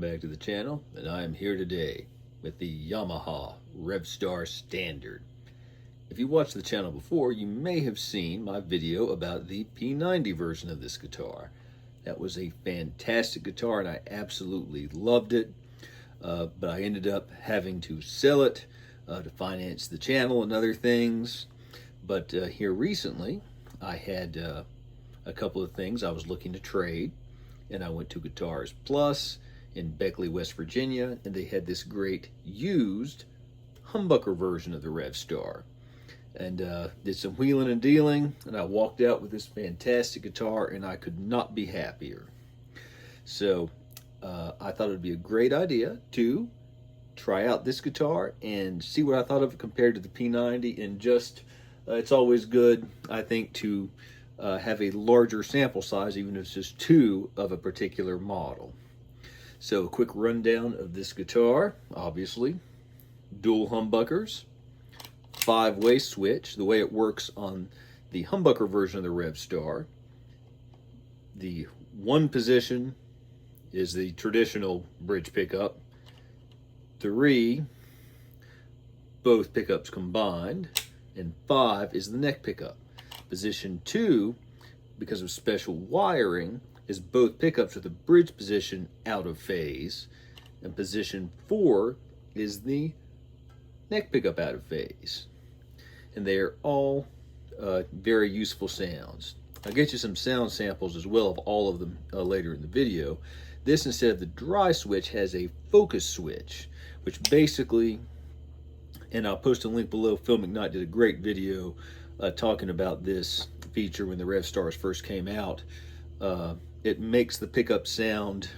back to the channel, and I am here today with the Yamaha Revstar Standard. If you watched the channel before, you may have seen my video about the P90 version of this guitar. That was a fantastic guitar and I absolutely loved it, but I ended up having to sell it to finance the channel and other things. But here recently, I had a couple of things I was looking to trade, and I went to Guitars Plus in Beckley, West Virginia, and they had this great used humbucker version of the Revstar. And did some wheeling and dealing, and I walked out with this fantastic guitar, and I could not be happier. So I thought it would be a great idea to try out this guitar and see what I thought of it compared to the P90. And just it's always good, I think, to have a larger sample size, even if it's just two of a particular model. So a quick rundown of this guitar. Obviously, dual humbuckers, 5-way switch. The way it works on the humbucker version of the Revstar, the one position is the traditional bridge pickup. 3, both pickups combined, and 5 is the neck pickup. Position 2, because of special wiring, is both pickups with the bridge position out of phase, and position 4 is the neck pickup out of phase. And they are all very useful sounds. I'll get you some sound samples as well of all of them later in the video. This, instead of the dry switch, has a focus switch, which basically, and I'll post a link below, Phil McKnight did a great video talking about this feature when the Revstars first came out. It makes the pickup sound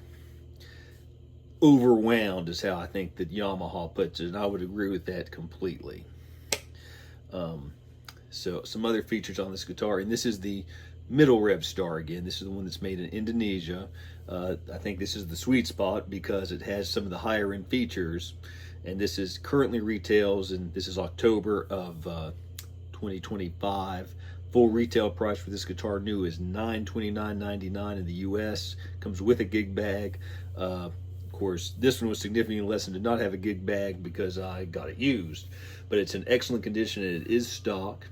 overwound, is how I think that Yamaha puts it, and I would agree with that completely. So some other features on this guitar, and this is the middle Revstar again. This is the one that's made in Indonesia. I think this is the sweet spot because it has some of the higher end features, and this is currently retails, and this is October of 2025. Full retail price for this guitar new is $929.99 in the US. Comes with a gig bag. Of course, this one was significantly less and did not have a gig bag because I got it used. But it's in excellent condition and it is stock.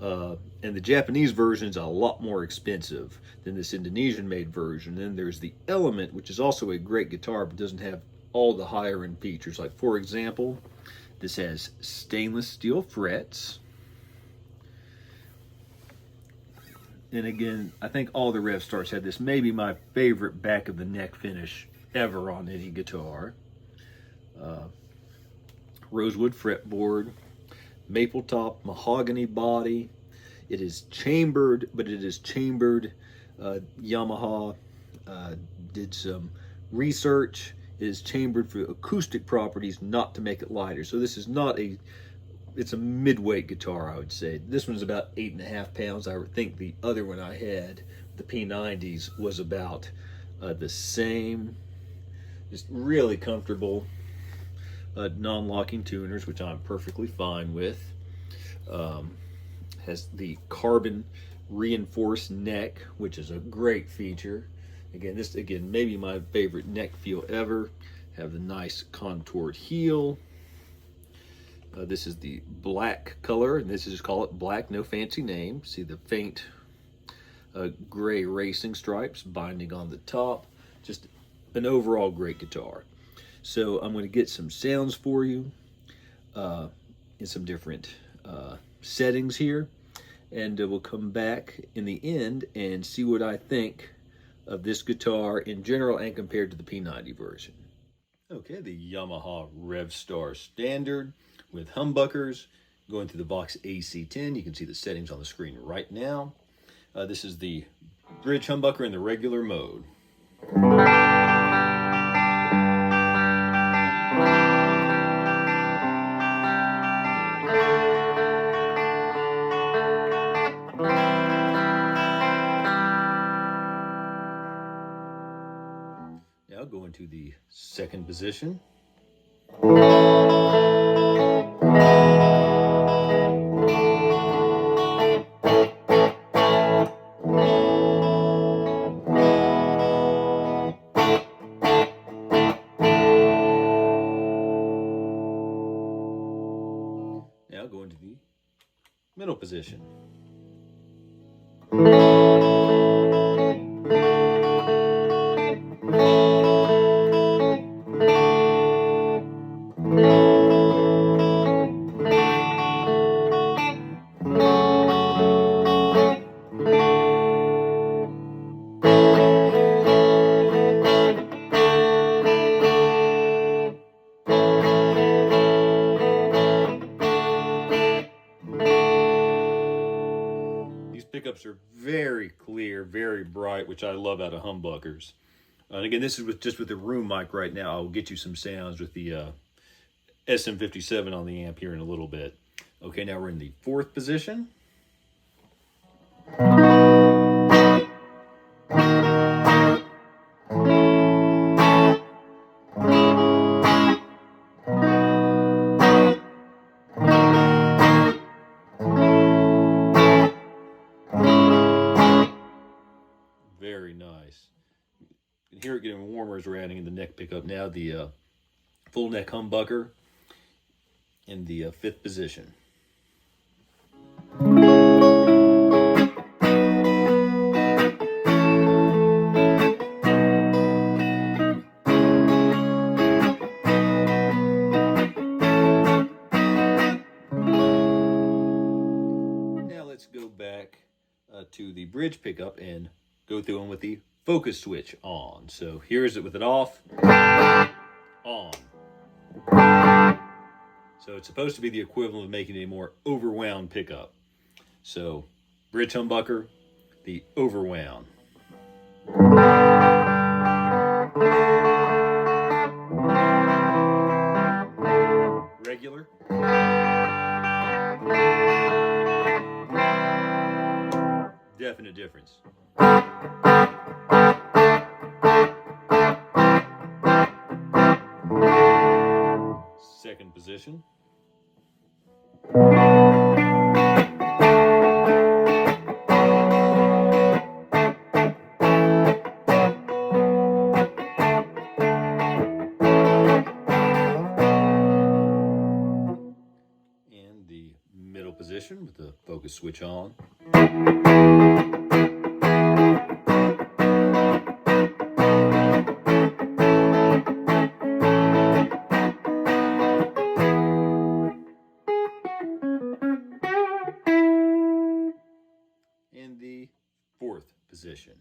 And the Japanese version is a lot more expensive than this Indonesian-made version. Then there's the Element, which is also a great guitar, but doesn't have all the higher-end features. Like, for example, this has stainless steel frets. And again, I think all the Revstars have this. Maybe my favorite back of the neck finish ever on any guitar. Rosewood fretboard, maple top, mahogany body. It is chambered, but it is chambered. Yamaha did some research. It is chambered for acoustic properties, not to make it lighter. So this is not a, it's a mid-weight guitar, I would say. This one's about 8.5 pounds. I would think the other one I had, the P90s, was about the same. Just really comfortable. Non-locking tuners, which I'm perfectly fine with. Has the carbon reinforced neck, which is a great feature. Again, this maybe my favorite neck feel ever. Have the nice contoured heel. This is the black color, and this is just call it black, no fancy name. See the faint gray racing stripes binding on the top. Just an overall great guitar. So I'm going to get some sounds for you in some different settings here, and we'll come back in the end and see what I think of this guitar in general and compared to the P90 version. Okay, the Yamaha Revstar Standard with humbuckers going through the Vox AC10. You can see the settings on the screen right now. This is the bridge humbucker in the regular mode. Now go into the second position. position. Pickups are very clear, very bright, which I love out of humbuckers. And again, this is just with the room mic right now. I'll get you some sounds with the SM57 on the amp here in a little bit. Okay, now we're in the 4th position. Very nice. You can hear it getting warmer as we're adding in the neck pickup now. The full neck humbucker in the 5th position. Now let's go back to the bridge pickup and go through them with the focus switch on. So here is it with it off, on. So it's supposed to be the equivalent of making a more overwound pickup. So bridge humbucker, the overwound. Regular. Definite difference. Second position. And the middle position with the focus switch on. In the 4th position.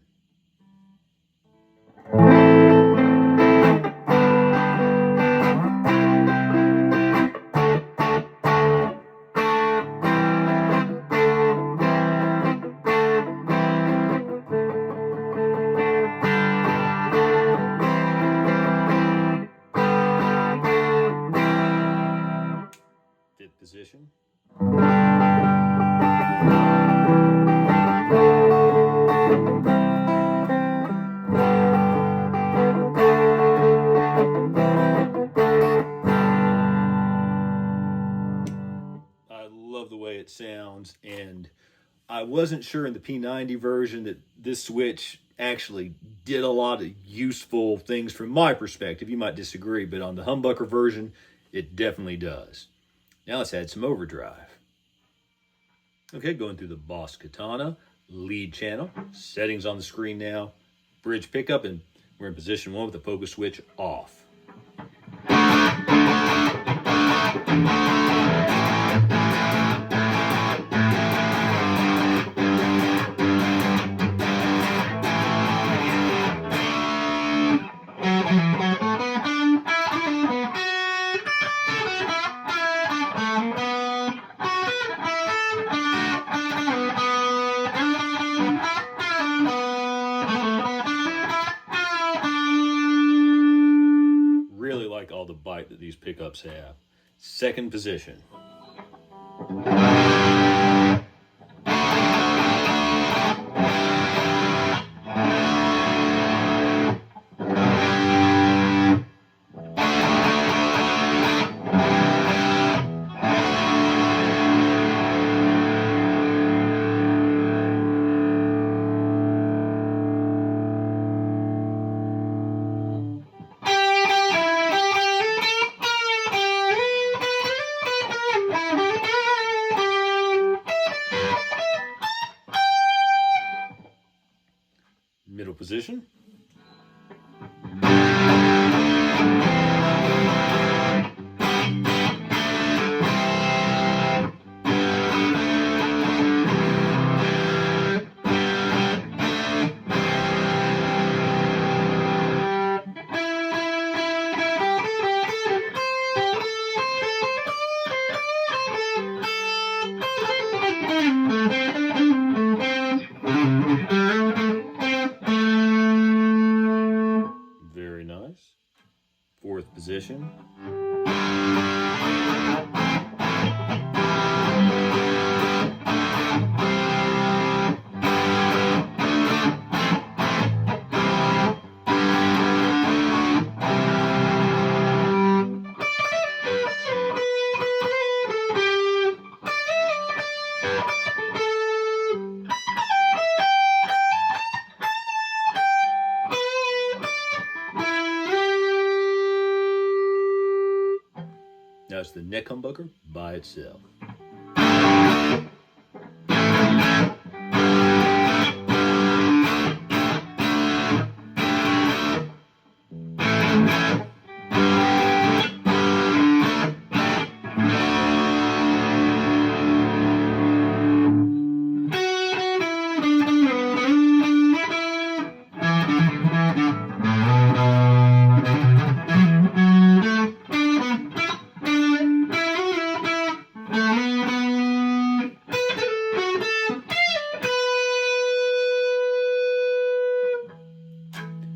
Fifth position. It sounds, and I wasn't sure in the P90 version that this switch actually did a lot of useful things from my perspective. You might disagree, but on the humbucker version, it definitely does. Now let's add some overdrive. Okay, going through the Boss Katana, lead channel, settings on the screen now, bridge pickup, and we're in position 1 with the focus switch off. Really like all the bite that these pickups have. Second position. position. Very nice. Fourth position. Now it's the neck humbucker by itself.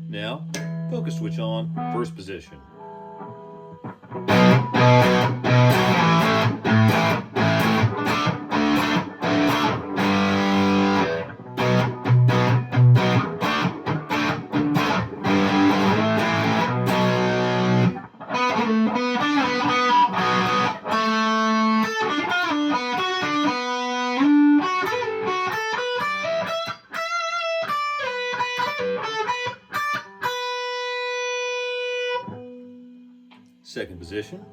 Now, focus switch on, first position. Second position.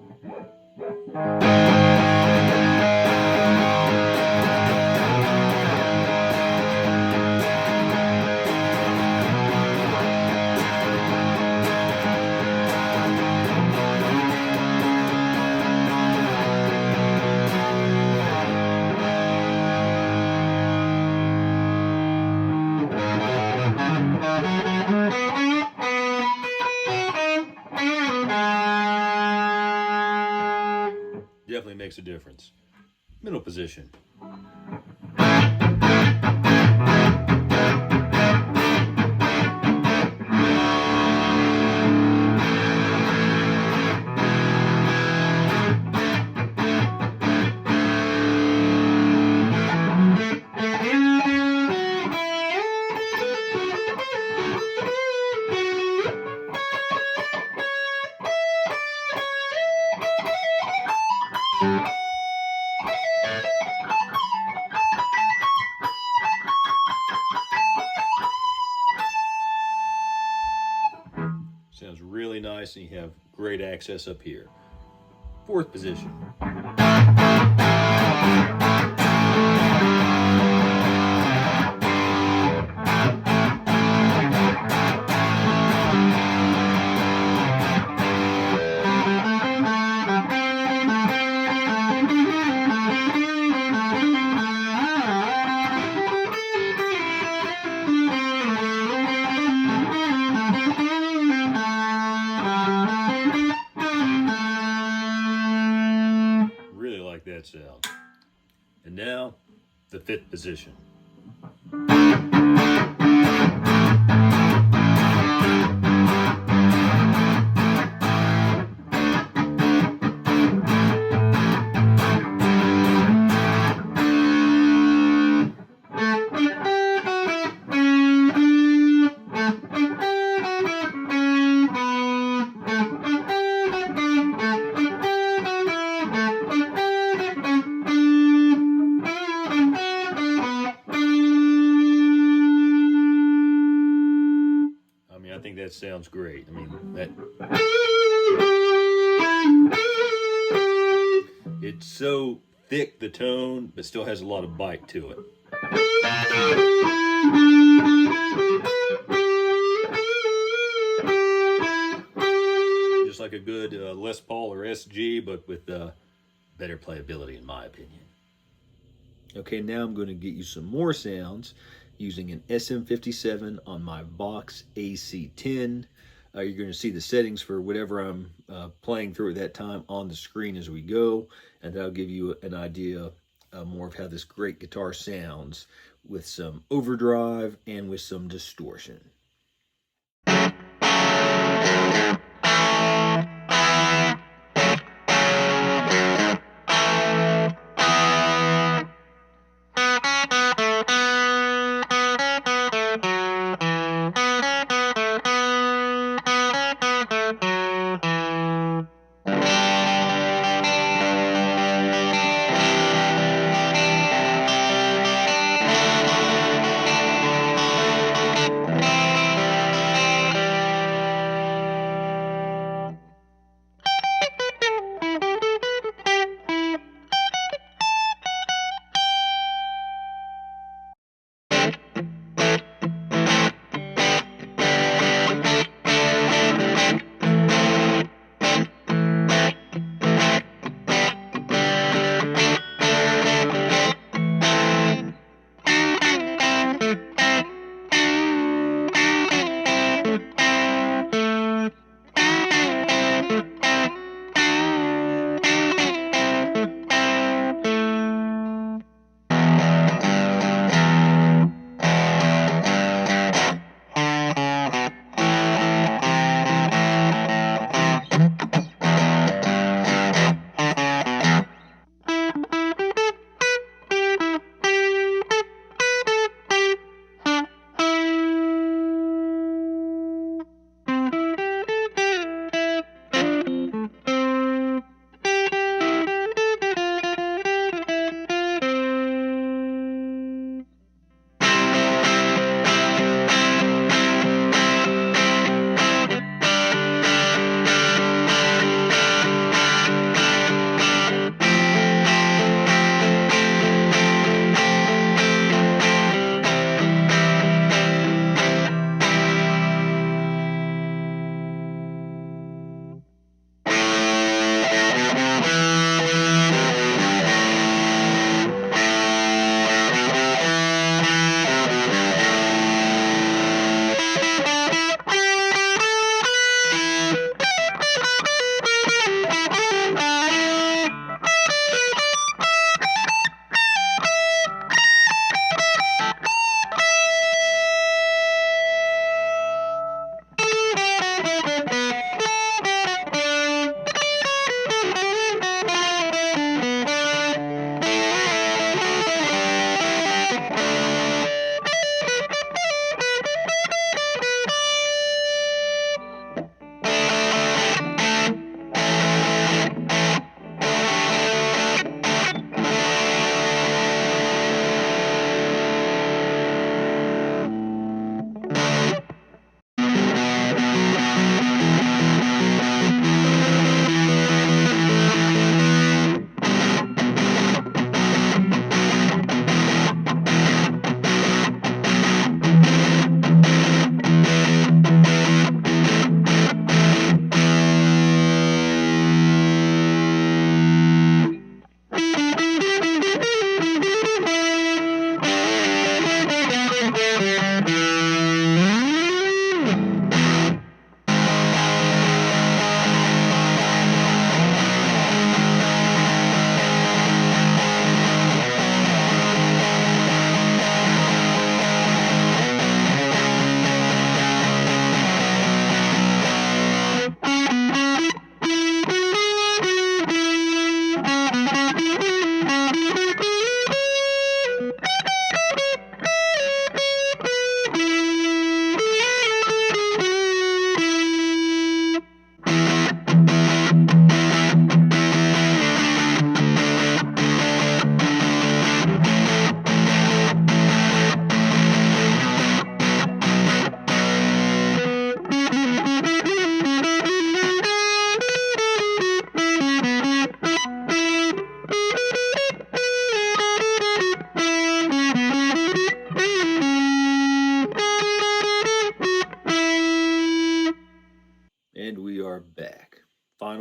Definitely makes a difference. Middle position. Sounds really nice, and you have great access up here. Fourth position. That sound. And now the fifth position. I think that sounds great. I mean, it's so thick, the tone, but still has a lot of bite to it. like a good Les Paul or SG, but with better playability in my opinion. Okay, now I'm going to get you some more sounds using an SM57 on my Vox AC10. You're going to see the settings for whatever I'm playing through at that time on the screen as we go, and that'll give you an idea more of how this great guitar sounds with some overdrive and with some distortion.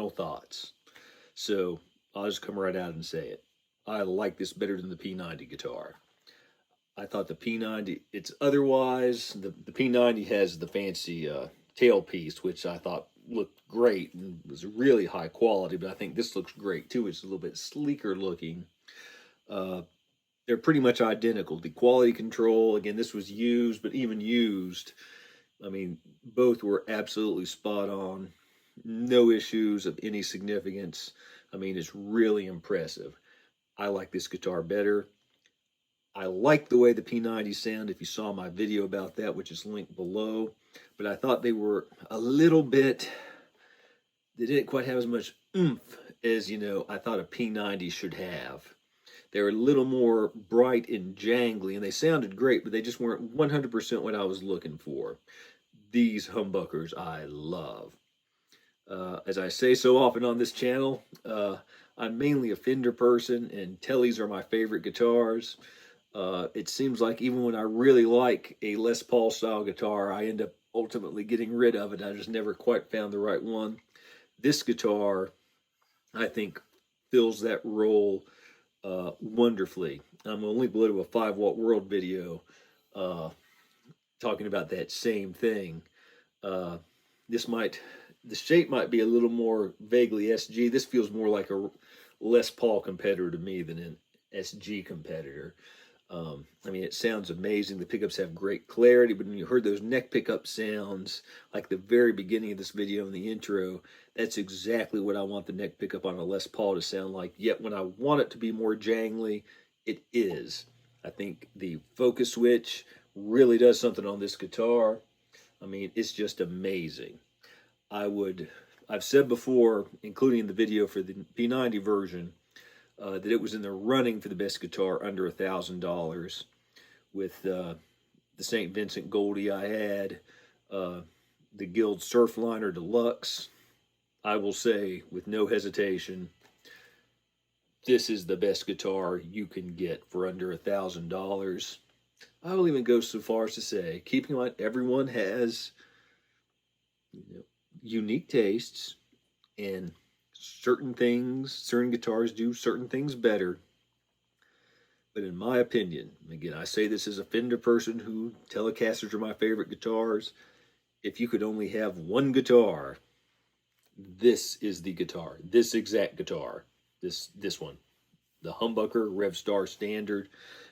final thoughts. So I'll just come right out and say it. I like this better than the P90 guitar. I thought the P90, it's otherwise, the P90 has the fancy tailpiece, which I thought looked great and was really high quality, but I think this looks great too. It's a little bit sleeker looking. They're pretty much identical. The quality control, again, this was used, but even used, I mean, both were absolutely spot on. No issues of any significance. I mean, it's really impressive. I like this guitar better. I like the way the P90 sound, if you saw my video about that, which is linked below. But I thought they were a little bit, they didn't quite have as much oomph as, I thought a P90 should have. They were a little more bright and jangly, and they sounded great, but they just weren't 100% what I was looking for. These humbuckers I love. As I say so often on this channel, I'm mainly a Fender person, and Tellys are my favorite guitars. It seems like even when I really like a Les Paul style guitar, I end up ultimately getting rid of it. I just never quite found the right one. This guitar, I think, fills that role wonderfully. I'm going to link below to a 5-watt world video talking about that same thing. The shape might be a little more vaguely SG. This feels more like a Les Paul competitor to me than an SG competitor. I mean, it sounds amazing. The pickups have great clarity, but when you heard those neck pickup sounds, like the very beginning of this video in the intro, that's exactly what I want the neck pickup on a Les Paul to sound like. Yet when I want it to be more jangly, it is. I think the focus switch really does something on this guitar. I mean, it's just amazing. I've said before, including the video for the P90 version, that it was in the running for the best guitar under $1,000 with the St. Vincent Goldie I had, the Guild Surfliner Deluxe. I will say with no hesitation, this is the best guitar you can get for under $1,000. I will even go so far as to say, keeping in mind everyone has unique tastes, and certain guitars do certain things better. But in my opinion, again, I say this as a Fender person who Telecasters are my favorite guitars. If you could only have one guitar, this is the guitar. This exact guitar. This one. The Humbucker Revstar Standard.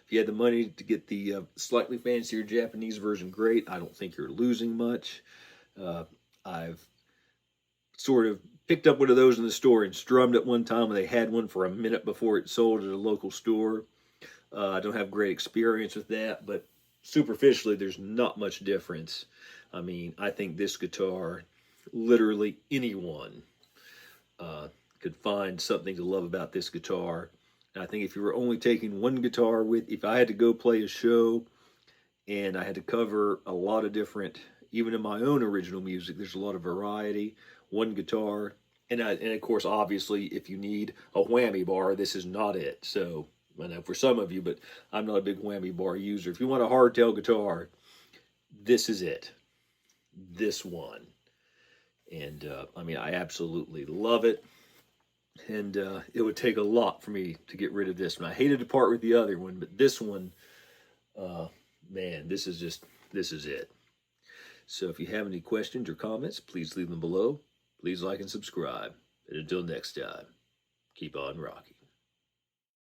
If you had the money to get the slightly fancier Japanese version, great. I don't think you're losing much. I've sort of picked up one of those in the store and strummed at one time when they had one for a minute before it sold at a local store. I don't have great experience with that, but superficially, there's not much difference. I mean, I think this guitar, literally anyone could find something to love about this guitar. And I think if you were only taking one guitar if I had to go play a show and I had to cover a lot of different, even in my own original music, there's a lot of variety. One guitar, and of course, obviously, if you need a whammy bar, this is not it. So, I know for some of you, but I'm not a big whammy bar user. If you want a hardtail guitar, this is it. This one. And, I mean, I absolutely love it. And it would take a lot for me to get rid of this one. I hated to part with the other one, but this one, man, this is it. So if you have any questions or comments, please leave them below. Please like and subscribe. And until next time, keep on rocking.